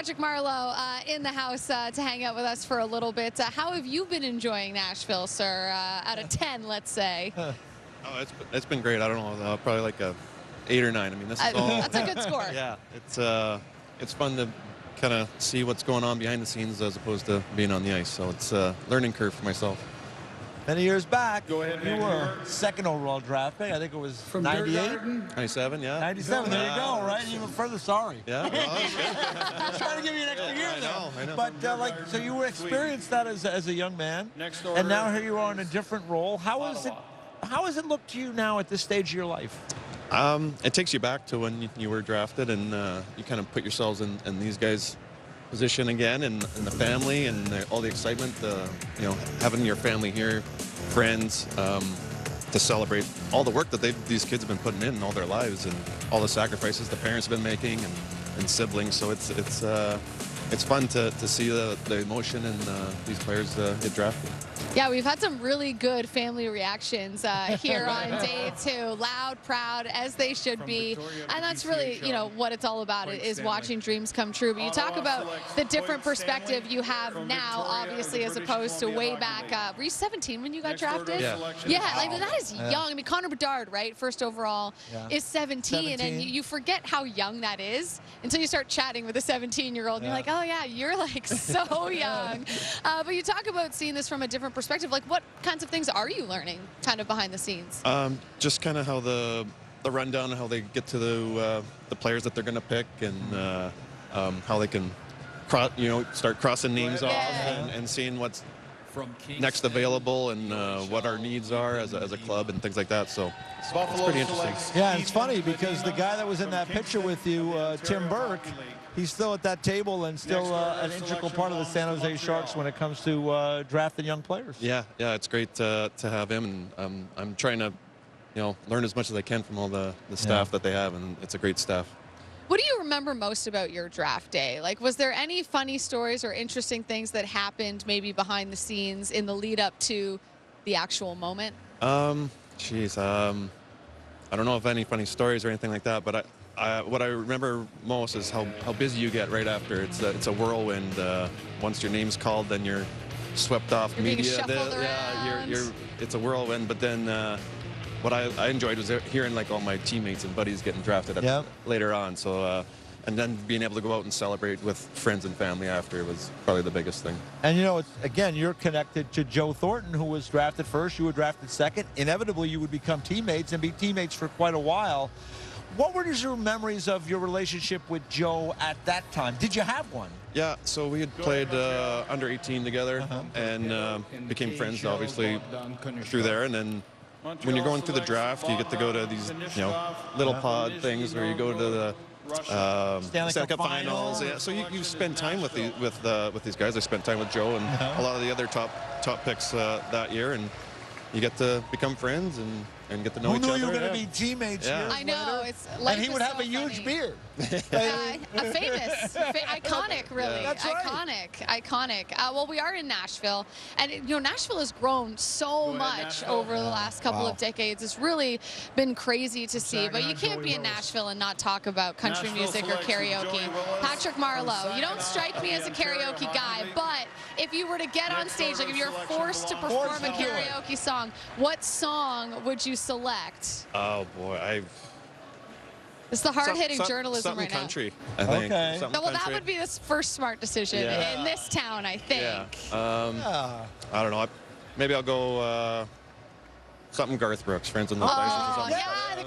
Patrick Marleau in the house to hang out with us for a little bit. How have you been enjoying Nashville, sir? Out of 10, let's say. Oh, it's been great. I don't know, probably like a 8 or 9. I mean, this is all. That's a good score. Yeah, it's fun to kind of see what's going on behind the scenes as opposed to being on the ice. So it's a learning curve for myself. Many years back, Go ahead, you were second overall draft pick. I think it was from 98. 97, yeah. 97, there you go, right? Even further, sorry. Yeah, well, I was trying to give you an extra year there. I know. But, so you experienced that as a young man, and now here you are in a different role. How has it looked to you now at this stage of your life? It takes you back to when you were drafted, and you kind of put yourselves in these guys' position again, and the family, and all the excitement, having your family here, friends, to celebrate all the work that these kids have been putting in all their lives, and all the sacrifices the parents have been making, and siblings. So it's fun to see the emotion and these players get drafted. Yeah, we've had some really good family reactions here on day 2. Loud, proud, as they should be. And that's really, what it's all about, is watching dreams come true. But you talk about the different perspective you have now, obviously, as opposed to way back. Were you 17 when you got drafted? Yeah, like that is young. I mean, Connor Bedard, right, first overall, is 17. And you forget how young that is until you start chatting with a 17-year-old. And you're like, oh, yeah, you're like so young. But you talk about seeing this from a different perspective. Like, what kinds of things are you learning kind of behind the scenes? Just kind of how the rundown and how they get to the players that they're going to pick, and how they can start crossing names off, and seeing what's next available, and what our needs are as a club and things like that. So it's pretty interesting. Yeah, and it's funny because the guy that was in that picture with you, Tim Burke, he's still at that table and still an integral part of the San Jose Sharks when it comes to drafting young players. Yeah, it's great to have him, and I'm trying to learn as much as I can from all the staff that they have, and it's a great staff. What do you remember most about your draft day? Like, was there any funny stories or interesting things that happened maybe behind the scenes in the lead up to the actual moment? Geez, I don't know if any funny stories or anything like that, but what I remember most is how busy you get right after. It's a whirlwind. Once your name's called, then you're swept off you're media. Being shuffled around. It's a whirlwind. But then what I enjoyed was hearing like all my teammates and buddies getting drafted later on. So and then being able to go out and celebrate with friends and family after was probably the biggest thing. And again, you're connected to Joe Thornton, who was drafted first. You were drafted second. Inevitably, you would become teammates and be teammates for quite a while. What were your memories of your relationship with Joe at that time? Did you have one? Yeah, so we had played under 18 together, and became friends, obviously, through there. And then when you're going through the draft, you get to go to these, little pod things where you go to the Stanley Cup Finals. Yeah, so you spend time with these guys. I spent time with Joe and a lot of the other top picks that year, and you get to become friends and get to know each other. Who knew you were going to be teammates years I know. later? And he would have a huge beard. Famous, iconic, really. That's right. Iconic. Well, we are in Nashville, and Nashville has grown so much over the last couple of decades. It's really been crazy to see. But you can't be in Nashville and not talk about country music or karaoke. Patrick Marleau, you don't strike me as a karaoke guy, but if you were to get on stage, like if you're forced to perform a karaoke song, what song would you select? Oh boy, It's the hard-hitting journalism right now. Country, I think. Okay. Well, that would be the first smart decision in this town, I think. Yeah. I don't know. Maybe I'll go something Garth Brooks, Friends in the Spices or something. Yeah, the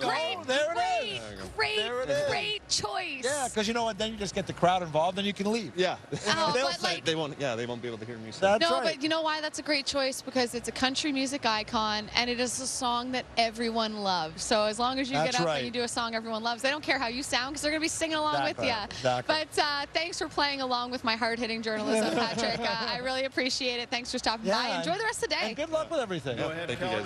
great choice. Yeah, because you know what? Then you just get the crowd involved, and you can leave. Yeah. They'll say they won't be able to hear me sing. That's right. But you know why that's a great choice? Because it's a country music icon, and it is a song that everyone loves. So as long as you get up and you do a song everyone loves, they don't care how you sound because they're going to be singing along with you. Exactly. But thanks for playing along with my hard-hitting journalism, Patrick. I really appreciate it. Thanks for stopping by. Enjoy the rest of the day. And good luck with everything. Thank you, guys.